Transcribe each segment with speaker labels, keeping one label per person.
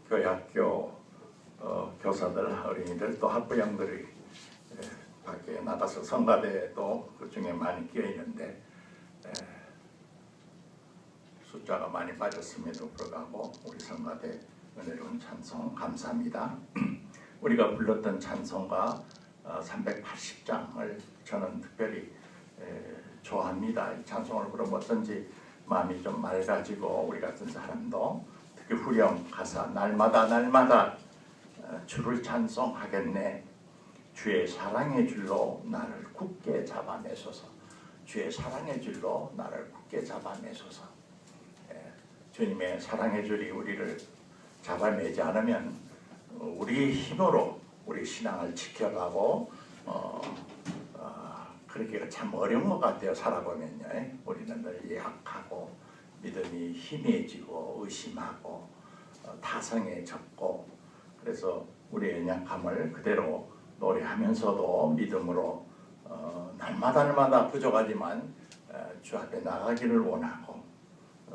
Speaker 1: 교회학교 교사들, 어린이들 또 학부형들이 밖에 나가서 성가대도 그 중에 많이 끼어 있는데 숫자가 많이 빠졌음에도 불구하고 우리 성가대 은혜로운 찬송 감사합니다. 우리가 불렀던 찬송가 380장을 저는 특별히 좋아합니다. 이 찬송을 부르면 어떤지 마음이 좀 맑아지고 우리 같은 사람도 특히 후렴 가사 날마다 날마다 주를 찬송하겠네. 주의 사랑의 줄로 나를 굳게 잡아내소서. 주의 사랑의 줄로 나를 굳게 잡아내소서. 주님의 사랑의 줄이 우리를 잡아내지 않으면 우리 힘으로 우리 신앙을 지켜가고 그렇게 참 어려운 것 같아요. 살아보면요. 우리는 늘 약하고 믿음이 희미해지고 의심하고 타성에 젖고 그래서 우리의 연약함을 그대로 노래하면서도 믿음으로 날마다 부족하지만 주 앞에 나가기를 원하고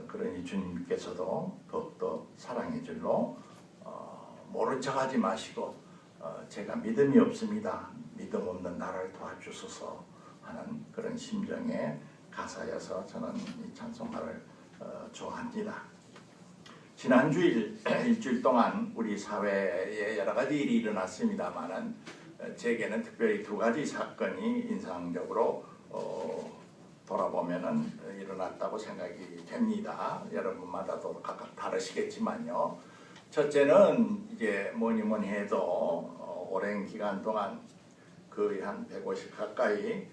Speaker 1: 그러니 주님께서도 더욱더 사랑의 줄로 모른 척하지 마시고 제가 믿음이 없습니다. 믿음 없는 나를 도와주소서 하는 그런 심정의 가사여서 저는 이 찬송가를 좋아합니다. 지난 일주일 동안 우리 사회에 여러 가지 일이 일어났습니다만은 제게는 특별히 두 가지 사건이 인상적으로 돌아보면은 일어났다고 생각이 됩니다. 여러분마다도 각각 다르시겠지만요. 첫째는 이제 뭐니 해도 오랜 기간 동안 거의 한 150 가까이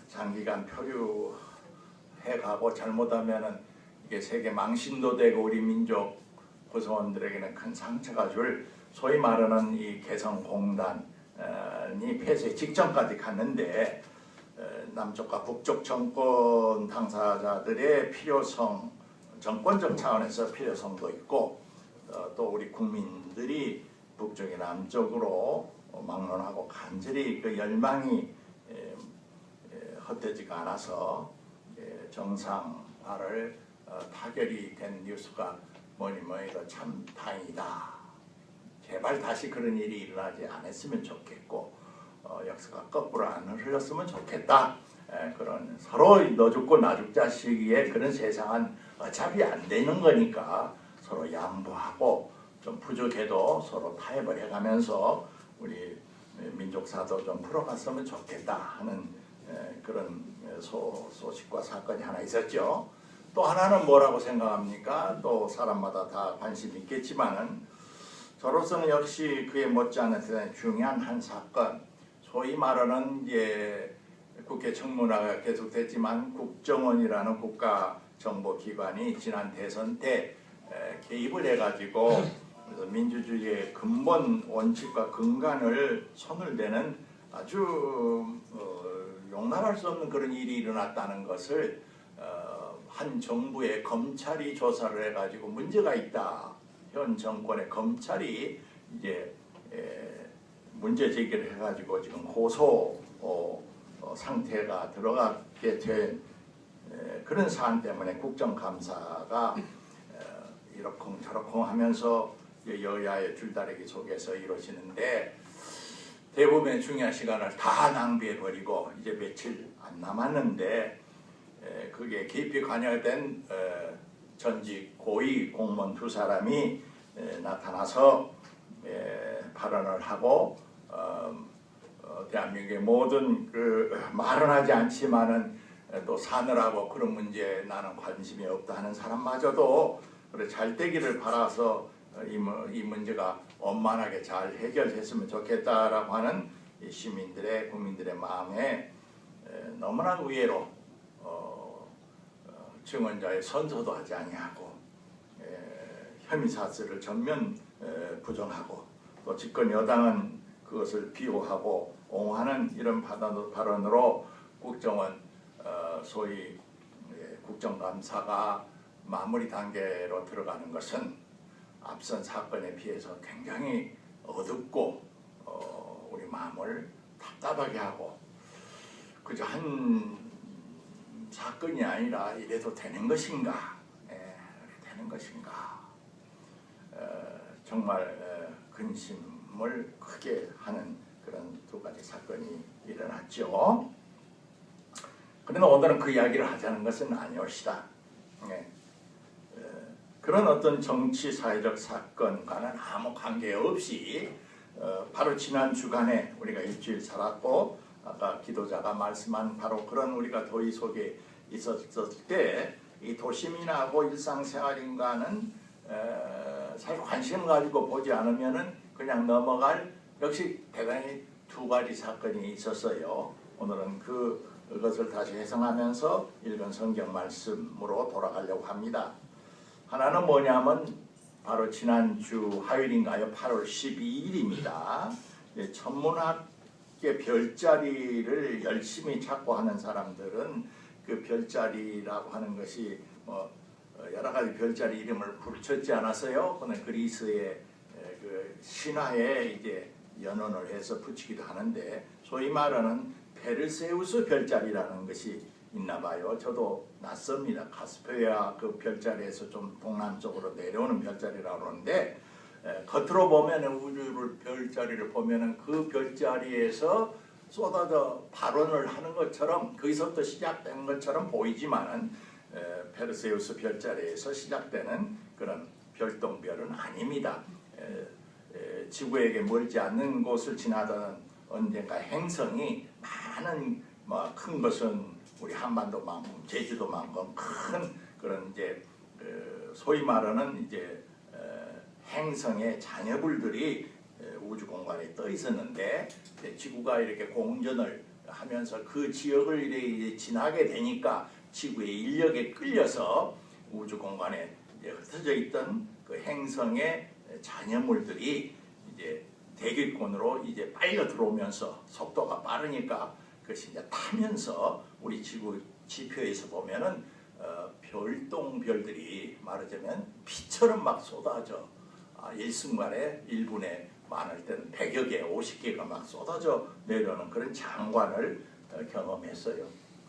Speaker 1: 장기간 표류해가고 잘못하면은 이게 세계 망신도 되고 우리 민족 구성원들에게는 큰 상처가 줄 소위 말하는 이 개성공단이 폐쇄 직전까지 갔는데 남쪽과 북쪽 정권 당사자들의 필요성, 정권적 차원에서 필요성도 있고 또 우리 국민들이 북쪽이 남쪽으로 막론하고 간절히 그 열망이 헛되지가 않아서 정상화를 타결이 된 뉴스가 뭐니 해도 참 다행이다. 제발 다시 그런 일이 일어나지 않았으면 좋겠고 역사가 거꾸로 안 흘렀으면 좋겠다. 그런 서로 너 죽고 나 죽자 시기에 그런 세상은 어차피 안 되는 거니까 서로 양보하고 좀 부족해도 서로 타협을 해가면서 우리 민족사도 좀 풀어갔으면 좋겠다 하는 그런 소식과 사건이 하나 있었죠. 또 하나는 뭐라고 생각합니까? 또 사람마다 다 관심이 있겠지만은 저로서는 역시 그에 못지않은 대단히 중요한 한 사건, 소위 말하는 이제 국회 청문회가 계속됐지만 국정원이라는 국가정보기관이 지난 대선 때 개입을 해가지고 민주주의의 근본 원칙과 근간을 손을 대는 아주 용납할 수 없는 그런 일이 일어났다는 것을 한 정부의 검찰이 조사를 해가지고 문제가 있다. 현 정권의 검찰이 이제 문제 제기를 해가지고 지금 고소 상태가 들어가게 된 그런 사안 때문에 국정감사가 이러쿵저러쿵 하면서 여야의 줄다리기 속에서 이루어지는데 대부분의 중요한 시간을 다 낭비해버리고 이제 며칠 안 남았는데 그게 깊이 관여된 전직 고위 공무원 두 사람이 나타나서 발언을 하고 대한민국의 모든 그 말은 하지 않지만은 또 사느라고 그런 문제에 나는 관심이 없다 하는 사람마저도 그래 잘 되기를 바라서 이 문제가 원만하게 잘 해결됐으면 좋겠다라고 하는 시민들의 국민들의 마음에 너무나 의외로 증언자의 선서도 하지 아니하고 혐의 사실을 전면 부정하고 또 집권 여당은 그것을 비호하고 옹호하는 이런 발언으로 국정원 소위 국정감사가 마무리 단계로 들어가는 것은 앞선 사건에 비해서 굉장히 어둡고 우리 마음을 답답하게 하고 그저 한 사건이 아니라 이래도 되는 것인가? 되는 것인가? 정말 근심을 크게 하는 그런 두 가지 사건이 일어났죠. 그러나 오늘은 그 이야기를 하자는 것은 아니옵시다. 그런 어떤 정치 사회적 사건과는 아무 관계없이 바로 지난 주간에 우리가 일주일 살았고 아까 기도자가 말씀한 바로 그런 우리가 도의 속에 있었을 때 이 도시민하고 일상생활인과는 사실 관심 가지고 보지 않으면은 그냥 넘어갈 역시 대단히 두 가지 사건이 있었어요. 오늘은 그것을 다시 해석하면서 읽은 성경 말씀으로 돌아가려고 합니다. 하나는 뭐냐면 바로 지난주 화요일인가요? 8월 12일입니다. 천문학의 별자리를 열심히 찾고 하는 사람들은 그 별자리라고 하는 것이 여러 가지 별자리 이름을 붙였지 않았어요? 그는 그리스의 그 신화에 이제 연원을 해서 붙이기도 하는데 소위 말하는 페르세우스 별자리라는 것이 있나 봐요. 저도 낯섭니다. 카스페아 그 별자리에서 좀 동남쪽으로 내려오는 별자리라고 그러는데 겉으로 보면 우주를 별자리를 보면 그 별자리에서 쏟아져 발원을 하는 것처럼 거기서부터 시작된 것처럼 보이지만은 페르세우스 별자리에서 시작되는 그런 별똥별은 아닙니다. 지구에게 멀지 않는 곳을 지나던 언젠가 행성이 많은 큰 것은 우리 한반도만큼 제주도만큼 큰 그런 이제 소위 말하는 이제 행성의 잔여불들이 우주 공간에 떠 있었는데 지구가 이렇게 공전을 하면서 그 지역을 이렇게 지나게 되니까 지구의 인력에 끌려서 우주 공간에 이제 흩어져 있던 그 행성의 잔여물들이 이제 대기권으로 이제 빨려 들어오면서 속도가 빠르니까 그것이 이제 타면서 우리 지구 지표에서 보면은 별똥별들이 말하자면 피처럼 막 쏟아져 일순간에 1분에 많을 때는 100여 개, 50개가 막 쏟아져 내려오는 그런 장관을 경험했어요.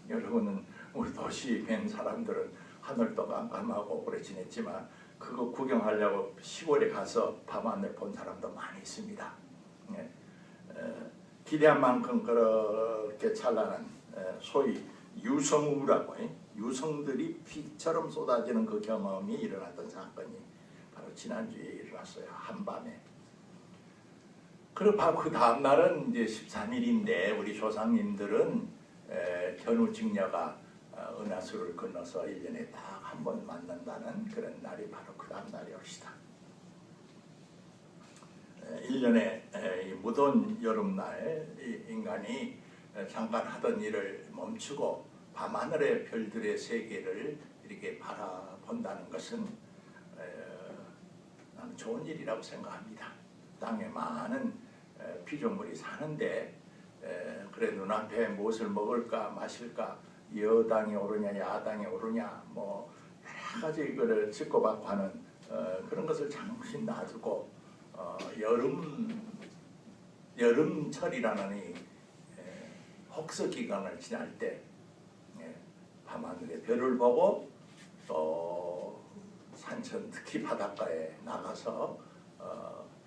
Speaker 1: 여러분은 우리 도시 뵌 사람들은 하늘도 깜깜하고 오래 지냈지만 그거 구경하려고 시골에 가서 밤하늘 본 사람도 많이 있습니다. 기대한 만큼 그렇게 찬란한 소위 유성우라고 유성들이 피처럼 쏟아지는 그 경험이 일어났던 사건이 바로 지난주에 일어났어요. 한밤에. 그리고 바로 그 다음날은 이제 13일인데 우리 조상님들은 견우직녀가 은하수를 건너서 1년에 딱 한 번 만난다는 그런 날이 바로 그 다음날이옵시다. 1년에 무더운 여름날 인간이 잠깐 하던 일을 멈추고 밤하늘의 별들의 세계를 이렇게 바라본다는 것은 나는 좋은 일이라고 생각합니다. 땅에 많은 피조물이 사는데 그래 눈앞에 무엇을 먹을까 마실까 여당이 오르냐 야당이 오르냐 뭐 여러 가지 이거를 짚고 받고 하는 그런 것을 잠시 놔두고 여름철이라는 이 혹서 기간을 지날 때 밤하늘의 별을 보고 또 산천 특히 바닷가에 나가서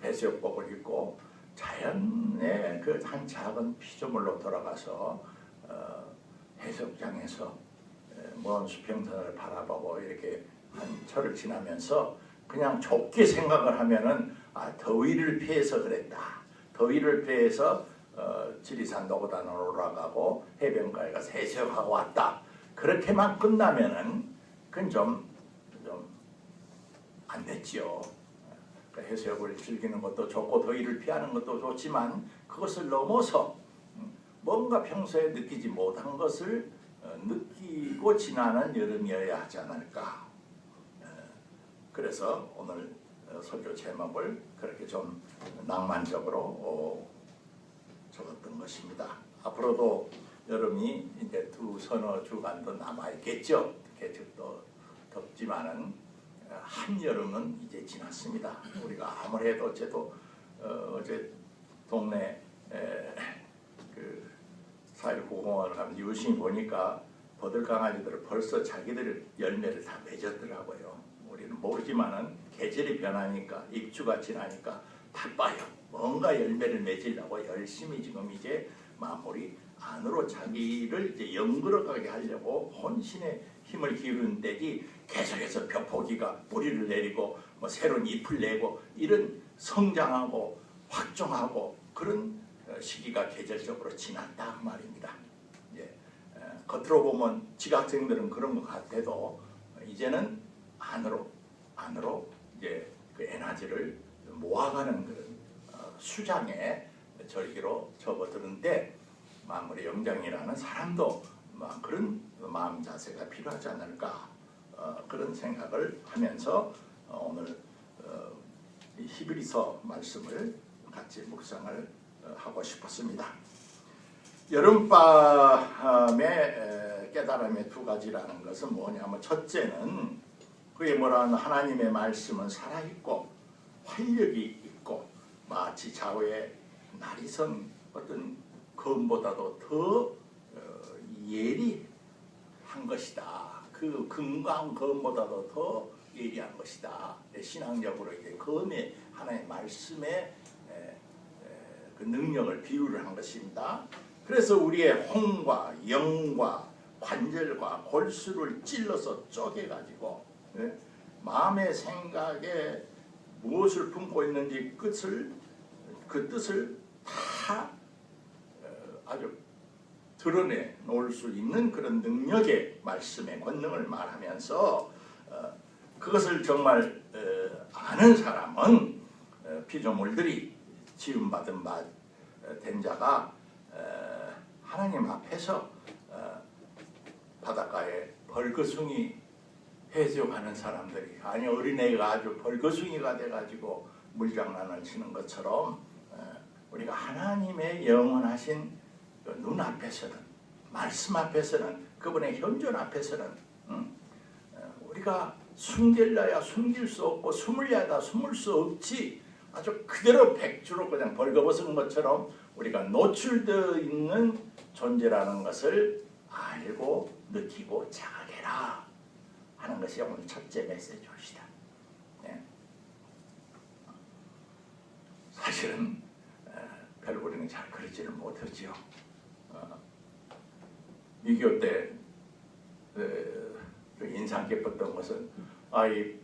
Speaker 1: 해수욕복을 입고 자연의 그 한 작은 피조물로 돌아가서 해수욕장에서 먼 수평선을 바라보고 이렇게 한 철을 지나면서 그냥 좁게 생각을 하면은 더위를 피해서 그랬다. 더위를 피해서 지리산 노고단으로 올라가고 해변가에 가서 해수욕하고 왔다. 그렇게만 끝나면은 그건 좀 안 됐지요. 해수욕을 즐기는 것도 좋고 더위를 피하는 것도 좋지만 그것을 넘어서 뭔가 평소에 느끼지 못한 것을 느끼고 지나는 여름이어야 하지 않을까. 그래서 오늘 설교 제목을 그렇게 좀 낭만적으로 적었던 것입니다. 앞으로도 여름이 이제 서너 주간도 남아있겠죠. 계속도 덥지만은 한여름은 이제 지났습니다. 우리가 아무래도 저도 어제 동네 그 4.19 공원을 가면 유심히 보니까 버들강아지들은 벌써 자기들 열매를 다 맺었더라고요. 우리는 모르지만은 계절이 변하니까 입추가 지나니까 바빠요. 뭔가 열매를 맺으려고 열심히 지금 이제 마무리 안으로 자기를 이제 연그러가게 하려고 혼신의 힘을 기울이는 때지 계속해서 벼포기가 뿌리를 내리고 뭐 새로운 잎을 내고 이런 성장하고 확정하고 그런 시기가 계절적으로 지났다 그 말입니다. 예, 겉으로 보면 지각생들은 그런 것 같아도 이제는 안으로 이제 그 에너지를 모아가는 그런 수장의 절기로 접어드는데 마무리 영장이라는 사람도 그런 마음 자세가 필요하지 않을까 그런 생각을 하면서 오늘 히브리서 말씀을 같이 묵상을 하고 싶었습니다. 여름밤의 깨달음의 두 가지라는 것은 뭐냐면 첫째는 그게 뭐라는 하나님의 말씀은 살아있고 활력이 있고 마치 좌우에 날이 선 어떤 검보다도 더 예리한 것이다. 그 금강 검보다도 더 예리한 것이다. 신앙적으로 이제 검의 하나님의 말씀의 그 능력을 비유를 한 것입니다. 그래서 우리의 혼과 영과 관절과 골수를 찔러서 쪼개가지고 마음의 생각에 무엇을 품고 있는지 그 뜻을 다 아주 드러내 놓을 수 있는 그런 능력의 말씀의 권능을 말하면서 그것을 정말 아는 사람은 피조물들이 지음받은 바 된 자가 하나님 앞에서 바닷가에 벌거숭이 해수욕하는 사람들이 아니 어린애가 아주 벌거숭이가 돼가지고 물장난을 치는 것처럼 우리가 하나님의 영원하신 그 눈 앞에서는 말씀 앞에서는 그분의 현존 앞에서는 우리가 숨길래야 숨길 수 없고 숨으려다 숨을 수 없지 아주 그대로 백주로 그냥 벌거벗은 것처럼 우리가 노출되어 있는 존재라는 것을 알고 느끼고 자각해라 하는 것이 오늘 첫째 메시지입니다. 네. 사실은 별로 우리는 잘 그러지를 못하지요. 미교 때 인상 깊었던 것은 이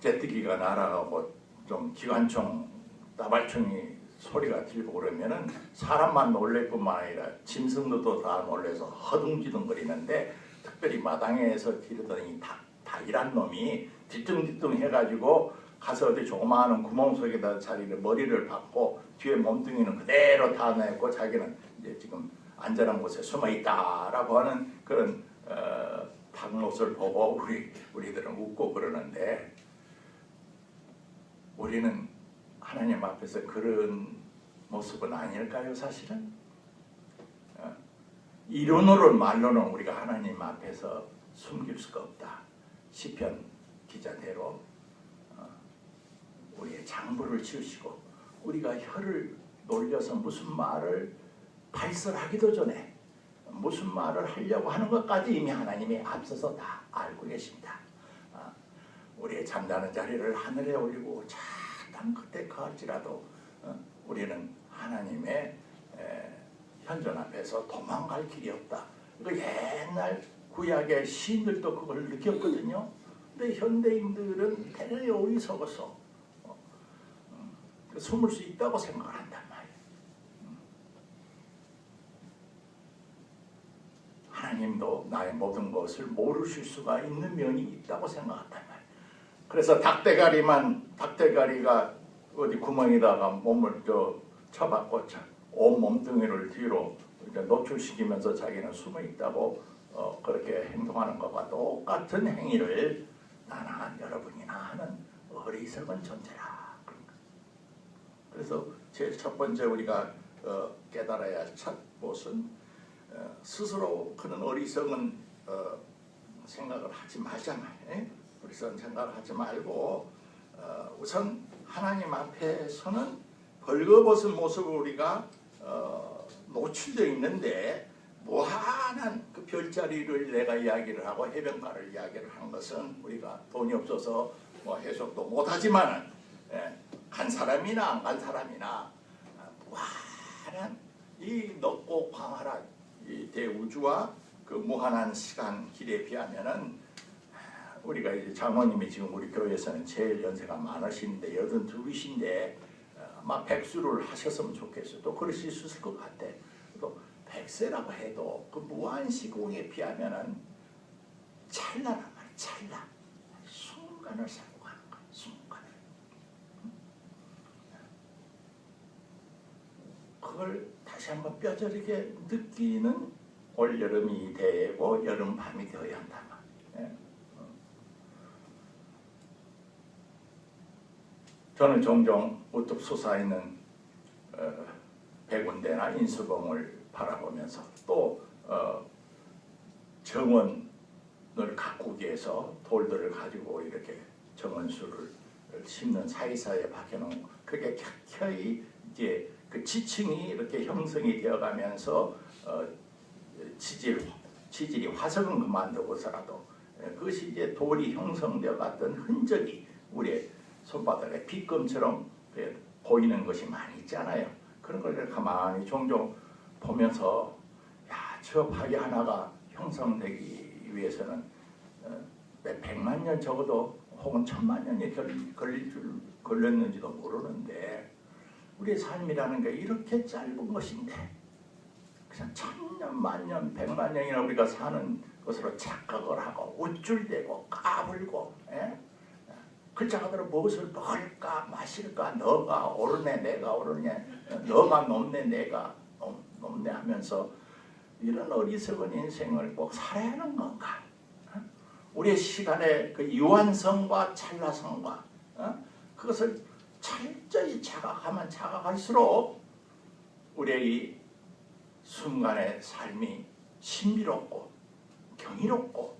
Speaker 1: 제트기가 날아가고 좀 기관총 따발총이 소리가 들고 그러면은 사람만 놀랄 뿐만 아니라 짐승들도 다 놀래서 허둥지둥거리는데 특별히 마당에서 기르던 이 닭이란 놈이 뒤뚱뒤뚱 해가지고 가서 어디 조그마한 구멍 속에다 자기를 머리를 박고 뒤에 몸뚱이는 그대로 다 내고 자기는 이제 지금 안전한 곳에 숨어 있다라고 하는 그런 닭 모습을 보고 우리들은 웃고 그러는데 우리는 하나님 앞에서 그런 모습은 아닐까요? 사실은 이론으로 말로는 우리가 하나님 앞에서 숨길 수가 없다. 시편 기자대로 우리의 장부를 치우시고 우리가 혀를 놀려서 무슨 말을 발설하기도 전에 무슨 말을 하려고 하는 것까지 이미 하나님이 앞서서 다 알고 계십니다. 우리의 잠자는 자리를 하늘에 올리고 땅 끝에 거할지라도 우리는 하나님의 현존 앞에서 도망갈 길이 없다. 그 옛날 구약의 시인들도 그걸 느꼈거든요. 근데 현대인들은 대단히 어리석어서 숨을 수 있다고 생각을 한단 말이에요. 하나님도 나의 모든 것을 모르실 수가 있는 면이 있다고 생각한단 말이에요. 그래서 닭대가리가 어디 구멍에다가 몸을 쳐박고 온 몸뚱이를 뒤로 노출시키면서 자기는 숨어 있다고 그렇게 행동하는 것과 똑같은 행위를 나나 여러분이나 하는 어리석은 존재라. 그래서 제일 첫 번째 우리가 깨달아야 할 첫 것은 스스로 그런 어리석은 생각을 하지 말자 말이에요. 어리석은 생각을 하지 말고 우선 하나님 앞에서는 벌거벗은 모습을 우리가 노출되어 있는데 무한한 그 별자리를 내가 이야기를 하고 해변가를 이야기를 한 것은 우리가 돈이 없어서 뭐 해석도 못하지만은 간 사람이나 안 간 사람이나 무한한 이 넓고 광활한 이 대우주와 그 무한한 시간 길에 비하면은 우리가 이제 장모님이 지금 우리 교회에서는 제일 연세가 많으신데 82이신데 아마 백수를 하셨으면 좋겠어요. 또 그러실 수 있을 것 같아. 또 100세라고 해도 그 무한 시공에 비하면은 찰나란 말이야. 찰나. 순간을 살고 가는 거야. 순간을. 그걸 다시 한번 뼈저리게 느끼는 올여름이 되고 여름밤이 되어야 한다. 저는 종종 우뚝 솟아있는 백운대나 인수봉을 바라보면서 또 정원을 가꾸기 위해서 돌들을 가지고 이렇게 정원수를 심는 사이사이에 박혀놓은 그게 켜켜이 이제 그 지층이 이렇게 형성이 되어가면서 지질이 화석은 그만두고서라도 그것이 이제 돌이 형성되어 갔던 흔적이 우리의 손바닥에 빗금처럼 보이는 것이 많이 있잖아요. 그런 걸 가만히 종종 보면서 야, 저 파기 하나가 형성되기 위해서는 몇 백만 년 적어도 혹은 천만 년이 걸렸는지도 모르는데 우리의 삶이라는 게 이렇게 짧은 것인데 그냥 천년, 만년, 백만 년이나 우리가 사는 것으로 착각을 하고 우쭐대고 까불고 글자 그대로 무엇을 먹을까 마실까 너가 옳으네 내가 옳으네 너가 높네 내가 높네 하면서 이런 어리석은 인생을 꼭 살아야 하는 건가? 우리의 시간의 그 유한성과 찰나성과 그것을 철저히 자각하면 자각할수록 우리의 이 순간의 삶이 신비롭고 경이롭고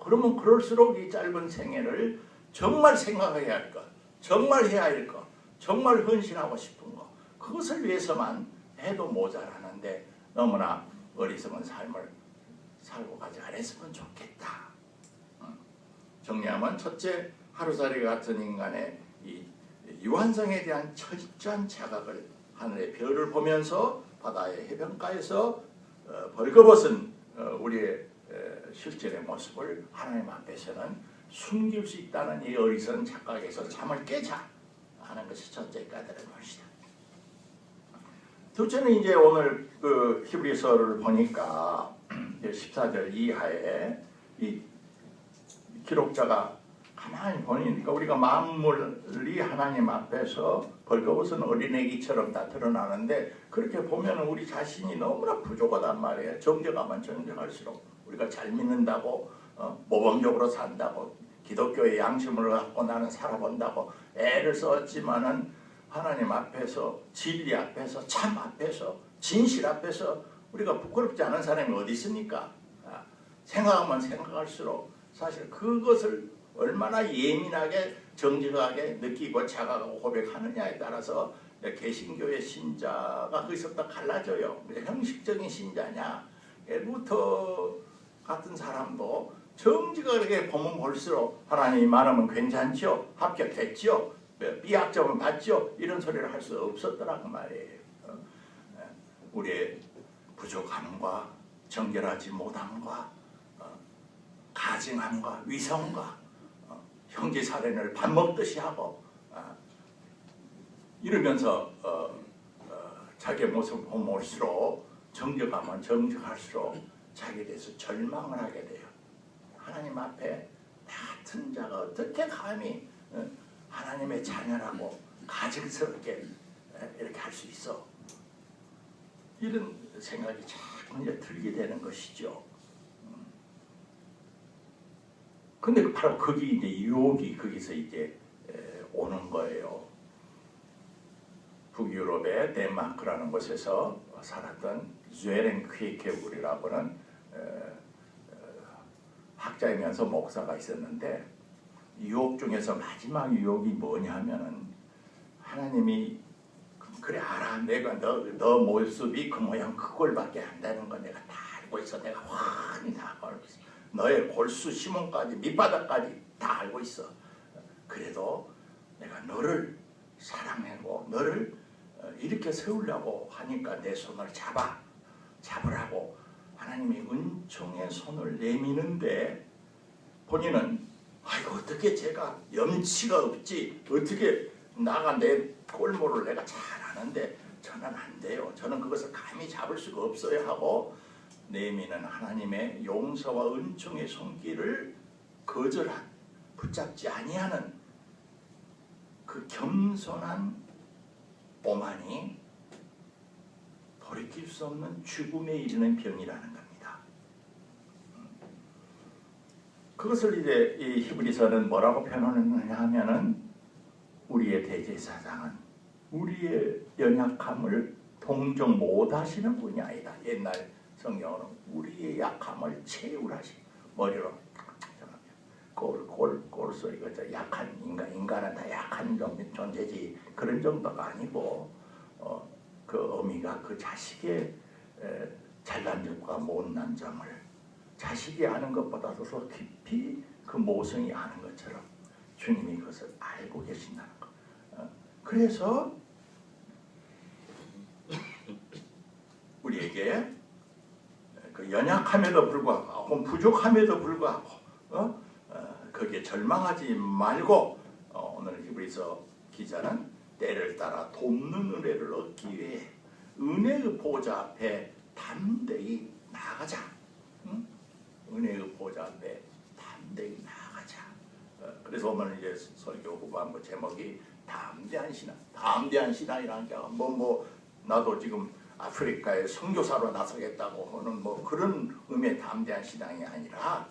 Speaker 1: 그러면 그럴수록 이 짧은 생애를 정말 생각해야 할 것, 정말 해야 할 것, 정말 헌신하고 싶은 것 그것을 위해서만 해도 모자라는데 너무나 어리석은 삶을 살고 가지 않았으면 좋겠다. 정리하면 첫째, 하루살이 같은 인간의 이 유한성에 대한 철저한 자각을 하늘의 별을 보면서 바다의 해변가에서 벌거벗은 우리의 실제의 모습을 하나님 앞에서는 숨길 수 있다는 이 어리석은 착각에서 잠을 깨자 하는 것이 첫째 까다로운 것이다. 둘째는 이제 오늘 그 히브리서를 보니까 14절 이하에 이 기록자가 가만히 보니까 우리가 만물이 하나님 앞에서 벌거벗은 어린애기처럼 다 드러나는데 그렇게 보면 우리 자신이 너무나 부족하단 말이에요. 정죄가면 정죄할수록 우리가 잘 믿는다고 모범적으로 산다고 기독교의 양심을 갖고 나는 살아본다고 애를 썼지만은 하나님 앞에서 진리 앞에서 참 앞에서 진실 앞에서 우리가 부끄럽지 않은 사람이 어디 있습니까? 생각하면 생각할수록 사실 그것을 얼마나 예민하게 정직하게 느끼고 자각하고 고백하느냐에 따라서 개신교의 신자가 거기서부터 갈라져요. 형식적인 신자냐 루터 같은 사람도 정직하게 보면 볼수록 하나님이 말하면 괜찮죠? 합격했죠? B학점을 받죠? 이런 소리를 할 수 없었더라고 말이에요. 우리의 부족함과 정결하지 못함과 가증함과 위성과 형제살인을 밥 먹듯이 하고 이러면서 자기의 모습을 보면 볼수록 정직하면 정직할수록 자기에 대해서 절망을 하게 돼요. 하나님 앞에 같은 자가 어떻게 감히 하나님의 자녀라고 가증스럽게 이렇게 할 수 있어? 이런 생각이 자꾸 이제 들게 되는 것이죠. 근데 바로 거기 이제 유혹이 거기서 이제 오는 거예요. 북유럽의 덴마크라는 곳에서 살았던 즈웨렌 퀴케울이라고는 학자이면서 목사가 있었는데 유혹 중에서 마지막 유혹이 뭐냐 하면은 하나님이 그래 알아 내가 너 모습이 그 모양 그 꼴밖에 안 되는 거 내가 다 알고 있어. 내가 환히 다 알고 있어. 너의 골수 시몬까지 밑바닥까지 다 알고 있어. 그래도 내가 너를 사랑하고 너를 이렇게 세우려고 하니까 내 손을 잡으라고 하나님이 은총의 손을 내미는데 본인은 아이고 어떻게 제가 염치가 없지 어떻게 나가 내 꼴모를 내가 잘 아는데 저는 안 돼요. 저는 그것을 감히 잡을 수가 없어요 하고 내미는 하나님의 용서와 은총의 손길을 거절한 붙잡지 아니하는 그 겸손한 오만이 돌이킬 수 없는 죽음에 이르는 병이라는 겁니다. 그것을 이제 이 히브리서는 뭐라고 표현하느냐 하면은 우리의 대제사장은 우리의 연약함을 동정 못하시는 분이 아니다. 옛날 성경은 우리의 약함을 채우라시 머리로 꼴 소리가 약한 인간은 다 약한 존재지 그런 정도가 아니고 그 어미가 그 자식의 잘난 점과 못난 점을 자식이 아는 것보다도 더 깊이 그 모성이 아는 것처럼 주님이 그것을 알고 계신다는 것. 그래서 우리에게 그 연약함에도 불구하고 혹은 부족함에도 불구하고 거기에 절망하지 말고 오늘 히브리서 기자는 때를 따라 돕는 은혜를 얻기 위해 은혜의 보좌 앞에 담대히 나아가자. 응? 은혜의 보좌 앞에 담대히 나아가자. 그래서 오늘 이제 설교 후반부 제목이 담대한 신앙. 담대한 신앙이라는 게 나도 지금 아프리카에 선교사로 나서겠다고 하는 그런 의미의 담대한 신앙이 아니라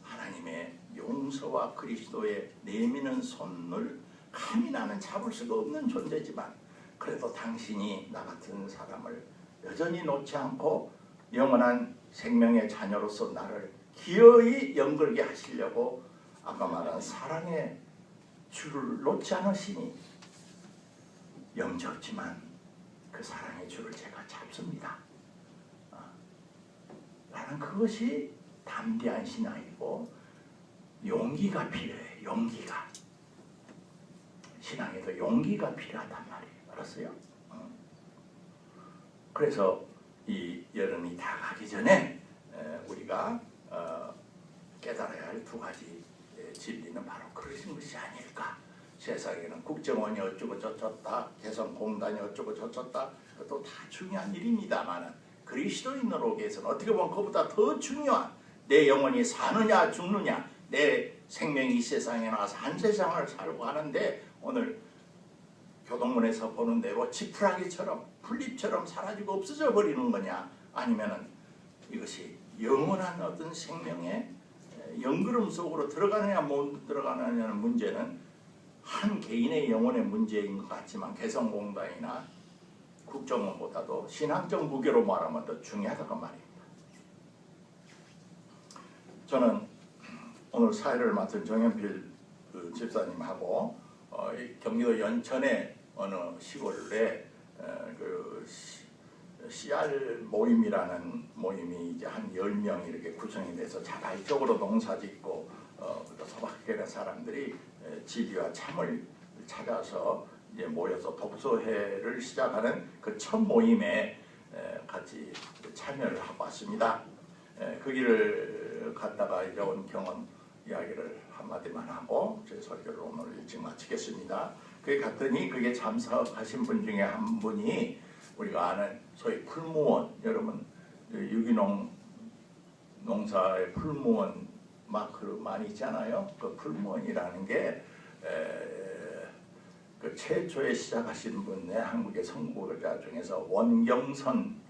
Speaker 1: 하나님의 용서와 그리스도의 내미는 손을 감히 나는 잡을 수가 없는 존재지만 그래도 당신이 나 같은 사람을 여전히 놓지 않고 영원한 생명의 자녀로서 나를 기어이 연결게 하시려고 아까 말한 사랑의 줄을 놓지 않으시니 영접지만 그 사랑의 줄을 제가 잡습니다. 나는 그것이 담대한 신앙이고 용기가 필요해. 용기가 신앙에도 용기가 필요하단 말이에요. 알았어요? 그래서 이 여름이 다 가기 전에 우리가 깨달아야 할 두 가지 진리는 바로 그러신 것이 아닐까. 세상에는 국정원이 어쩌고 저쩌다 개성공단이 어쩌고 저쩌다 그것도 다 중요한 일입니다만 그리스도인으로 위해서는 어떻게 보면 그보다 더 중요한 내 영혼이 사느냐 죽느냐 내 생명이 이 세상에 나와서 한 세상을 살고 하는데 오늘 교동문에서 보는 대로 지푸라기처럼 풀잎처럼 사라지고 없어져 버리는 거냐 아니면은 이것이 영원한 어떤 생명의 연그름 속으로 들어가느냐 못 들어가느냐는 문제는 한 개인의 영혼의 문제인 것 같지만 개성공단이나 국정원보다도 신앙적 무게로 말하면 더 중요하다고 말입니다. 저는 오늘 사회를 맡은 정현필 집사님하고 경기도 연천의 어느 시골에 그 CR 모임이라는 모임이 이제 한 10명 이렇게 구성이 돼서 자발적으로 농사짓고 소박하게 사람들이 지리와 참을 찾아서 이제 모여서 독서회를 시작하는 그 첫 모임에 같이 참여를 하고 왔습니다. 그 길을 갔다가 이제 온 경험 이야기를 한마디만 하고 제 설교를 오늘 일찍 마치겠습니다. 그게 갔더니 그게 참석하신 분 중에 한 분이 우리가 아는 소위 풀무원, 여러분 유기농 농사의 풀무원 마크 많이 있잖아요. 그 풀무원이라는 게 그 최초에 시작하신 분의 한국의 선구자 중에서 원경선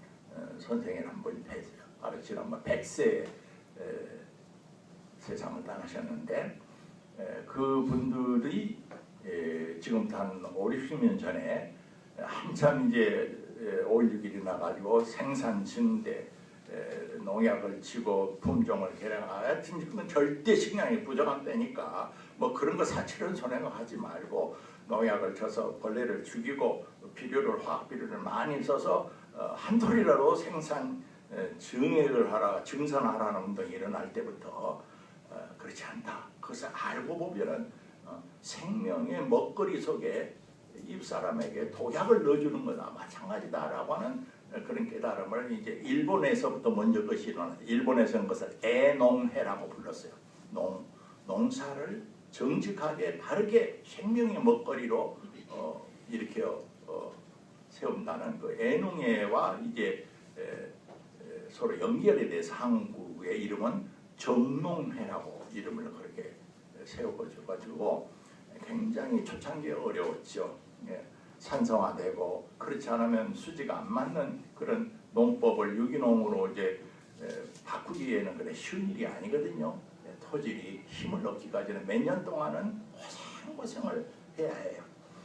Speaker 1: 선생이라는 분이 계세요. 바로 지난번 100세 세상을 떠나셨는데 그분들이 지금부터 한 5, 60년 전에 한참 이제 5.16이 나가지고 생산 증대 농약을 치고 품종을 개량하여튼 지금은 절대 식량이 부족한 때니까 뭐 그런 거 사치는 손해가 하지 말고 농약을 쳐서 벌레를 죽이고 비료를 화학 비료를 많이 써서 한 톨이라도 생산 증액을 하라 증산하라는 운동이 일어날 때부터 그렇지 않다. 그것을 알고 보면은 생명의 먹거리 속에 입사람에게 독약을 넣어주는 거나 마찬가지다라고 하는 그런 깨달음을 이제 일본에서부터 먼저 그것이 일어났어요. 일본에서는 그것을 애농해라고 불렀어요. 농사를 정직하게 바르게 생명의 먹거리로 이렇게 세운다는 그 애농해와 이제 서로 연결에 대해서 한국의 이름은 정농해라고 이름을 그렇게 세워가지고 굉장히 초창기에 어려웠죠. 산성화되고 그렇지 않으면 수지가 안 맞는 그런 농법을 유기농으로 이제 바꾸기에는 그래 쉬운 일이 아니거든요. 토질이 힘을 얻기까지는 몇 년 동안은 고생을 해야 해요.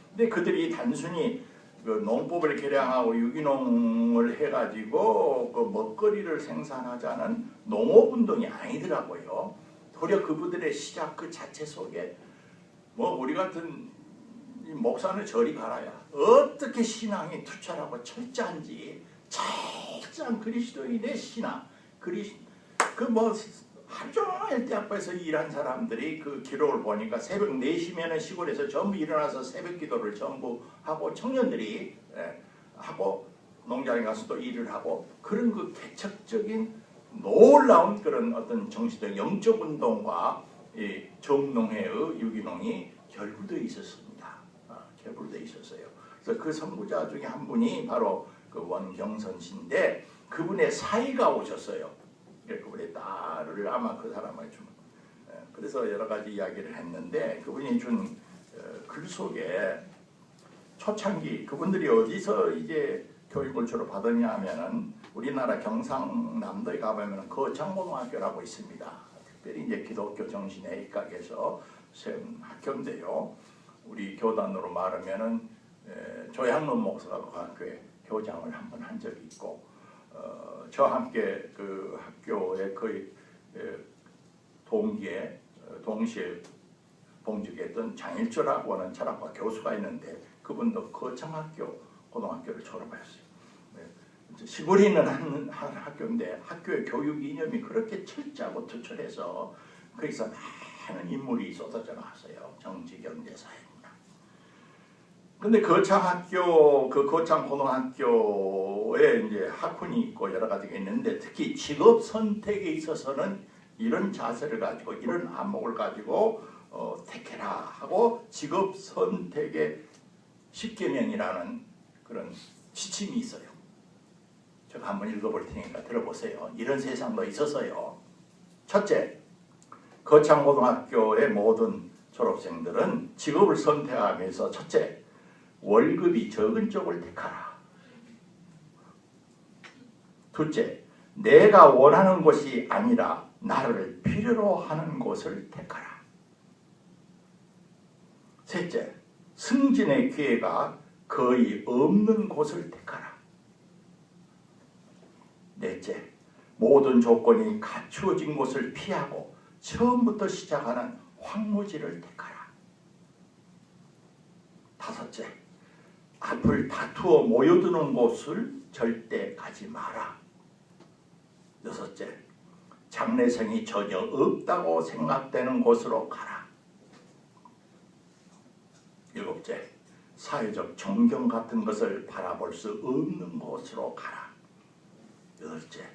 Speaker 1: 근데 그들이 단순히 그 농법을 개량하고 유기농을 해가지고 그 먹거리를 생산하자는 농업운동이 아니더라고요. 도리어 그분들의 시작 그 자체 속에 뭐 우리 같은 목사는 저리 가라야 어떻게 신앙이 투철하고 철저한지 철저한 그리스도인의 신앙 그뭐 하루 종일 때 앞에서 일한 사람들이 그 기록을 보니까 새벽 4시면은 시골에서 전부 일어나서 새벽 기도를 전부 하고 청년들이 하고 농장에 가서 또 일을 하고 그런 그 개척적인 놀라운 그런 어떤 정신적 영적 운동과 이 정농회의 유기농이 결부되어 있었습니다. 결부되어 있었어요. 그래서 그 선구자 중에 한 분이 바로 그 원경선 씨인데 그분의 사이가 오셨어요. 그분의 딸을 아마 그 사람을 좀 그래서 여러 가지 이야기를 했는데 그분이 준 글 속에 초창기 그분들이 어디서 이제 교육을 주로 받았냐 하면은 우리나라 경상남도에 가보면 거창고등학교라고 있습니다. 특별히 이제 기독교 정신에 입각해서 세운 학교인데요. 우리 교단으로 말하면은 조양론 목사가 그 학교에 교장을 한번 한 적이 있고 저와 함께 그 학교에 거의 동시에 봉직했던 장일조라고 하는 철학과 교수가 있는데 그분도 거창학교 고등학교를 졸업하셨어요. 시골에 있는 한 학교인데 학교의 교육 이념이 그렇게 철저하고 투철해서 거기서 많은 인물이 쏟아져 나왔어요. 정치, 경제, 사회. 근데 거창학교, 그 거창고등학교에 이제 학훈이 있고 여러 가지가 있는데 특히 직업 선택에 있어서는 이런 자세를 가지고 이런 안목을 가지고 택해라 하고 직업 선택의 10계명이라는 그런 지침이 있어요. 제가 한번 읽어볼 테니까 들어보세요. 이런 세상도 있어서요. 첫째, 거창고등학교의 모든 졸업생들은 직업을 선택하면서 첫째, 월급이 적은 쪽을 택하라. 둘째, 내가 원하는 곳이 아니라 나를 필요로 하는 곳을 택하라. 셋째, 승진의 기회가 거의 없는 곳을 택하라. 넷째, 모든 조건이 갖추어진 곳을 피하고 처음부터 시작하는 황무지를 택하라. 다섯째, 앞을 다투어 모여드는 곳을 절대 가지 마라. 여섯째, 장래성이 전혀 없다고 생각되는 곳으로 가라. 일곱째, 사회적 존경 같은 것을 바라볼 수 없는 곳으로 가라. 여덟째,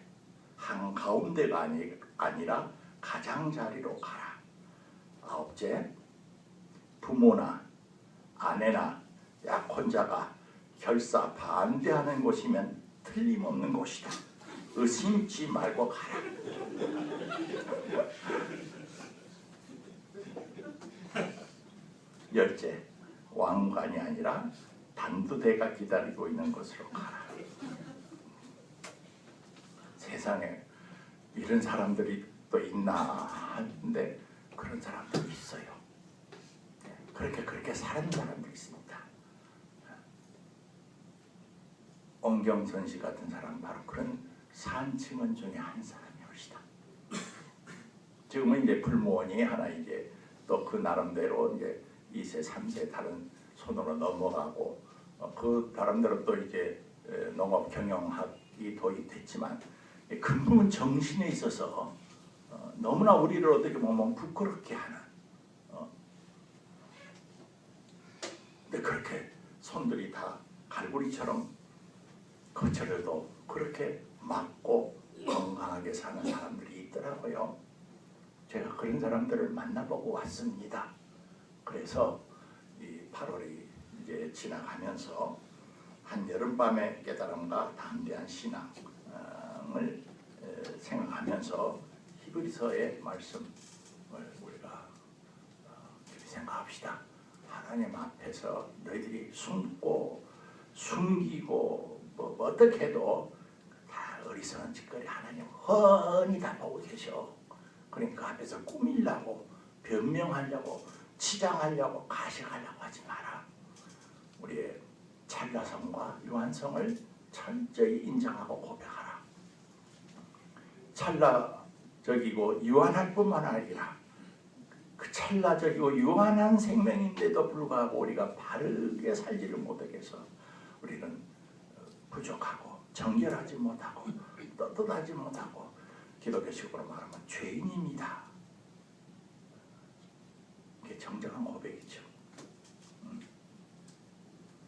Speaker 1: 한가운데가 아니라 가장자리로 가라. 아홉째, 부모나 아내나 약혼자가 결사 반대하는 곳이면 틀림없는 곳이다. 의심치 말고 가라. 열째, 왕관이 아니라 단두대가 기다리고 있는 곳으로 가라. 세상에 이런 사람들이 또 있나 하는데 그런 사람들이 있어요. 그렇게 사는 사람들이 있습니다. 원경선 씨 같은 사람 바로 그런 산층원 중에 한 사람이옵시다. 지금은 이제 불모원이 하나 이제 또 그 나름대로 이제 2세, 3세 다른 손으로 넘어가고 그 나름대로 또 이제 농업 경영학이 도입됐지만 근본 정신에 있어서 너무나 우리를 어떻게 보면 부끄럽게 하는 손들이 다 갈고리처럼 거칠어도 그렇게 맑고 건강하게 사는 사람들이 있더라고요. 제가 그런 사람들을 만나보고 왔습니다. 그래서 이 8월이 이제 지나가면서 한 여름밤의 깨달음과 담대한 신앙을 생각하면서 히브리서의 말씀을 우리가 깊이 생각합시다. 하나님 앞에서 너희들이 숨고 숨기고 뭐 어떻게 해도 다 어리석은 짓거리 하나님 훤히 다 보고 계셔. 그러니까 그 앞에서 꾸밀려고 변명하려고 치장하려고 가식하려고 하지 마라. 우리의 찰나성과 유한성을 철저히 인정하고 고백하라. 찰나적이고 유한할 뿐만 아니라 그 찰나적이고 유한한 생명인데도 불구하고 우리가 바르게 살지를 못하겠어. 우리는 부족하고 정결하지 못하고 떳떳하지 못하고 기독교식으로 말하면 죄인입니다. 그게 정정한 고백이죠.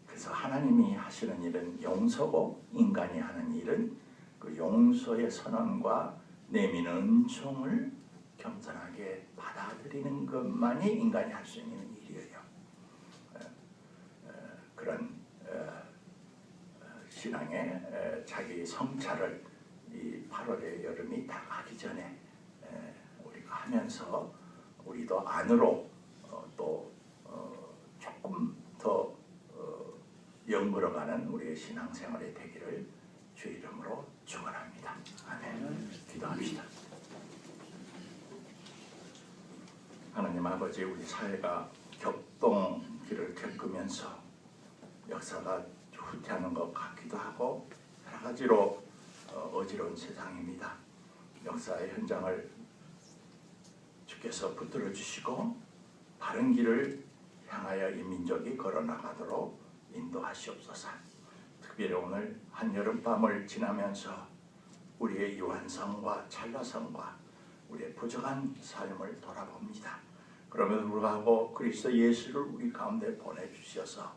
Speaker 1: 그래서 하나님이 하시는 일은 용서고 인간이 하는 일은 그 용서의 선언과 내미는 은총을 겸손하게 받아들이는 것만이 인간이 할 수 있는 일이에요. 그런 신앙의 자기 성찰을 이 8월의 여름이 다 가기 전에 우리가 하면서 우리도 안으로 또 조금 더 영물어가는 우리의 신앙생활이 되기를 주 이름으로 축원합니다. 아멘. 기도합시다. 하나님 아버지, 우리 사회가 격동기를 겪으면서 역사가 후퇴하는 것 같기도 하고 여러 가지로 어지러운 세상입니다. 역사의 현장을 주께서 붙들어 주시고 바른 길을 향하여 이 민족이 걸어나가도록 인도하시옵소서. 특별히 오늘 한여름밤을 지나면서 우리의 유한성과 찰나성과 우리의 부족한 삶을 돌아봅니다. 그럼에도 불구하고 그리스도 예수를 우리 가운데 보내주셔서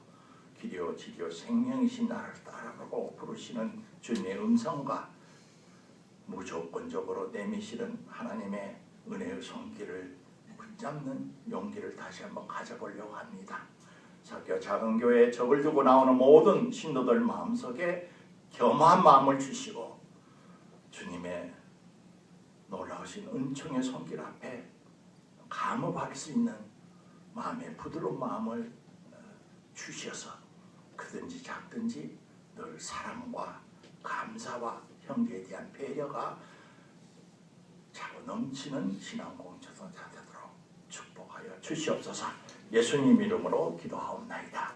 Speaker 1: 길이요 진리요 생명이신 나를 따라가고 부르시는 주님의 음성과 무조건적으로 내미시는 하나님의 은혜의 손길을 붙잡는 용기를 다시 한번 가져보려고 합니다. 사교 작은 교회에 적을 두고 나오는 모든 신도들 마음속에 겸한 마음을 주시고 주님의 놀라우신 은총의 손길 앞에 감업할 수 있는 마음의 부드러운 마음을 주셔서 크든지 작든지 늘 사랑과 감사와 형제에 대한 배려가 차고 넘치는 신앙 공동체가 되도록 축복하여 주시옵소서. 예수님 이름으로 기도하옵나이다.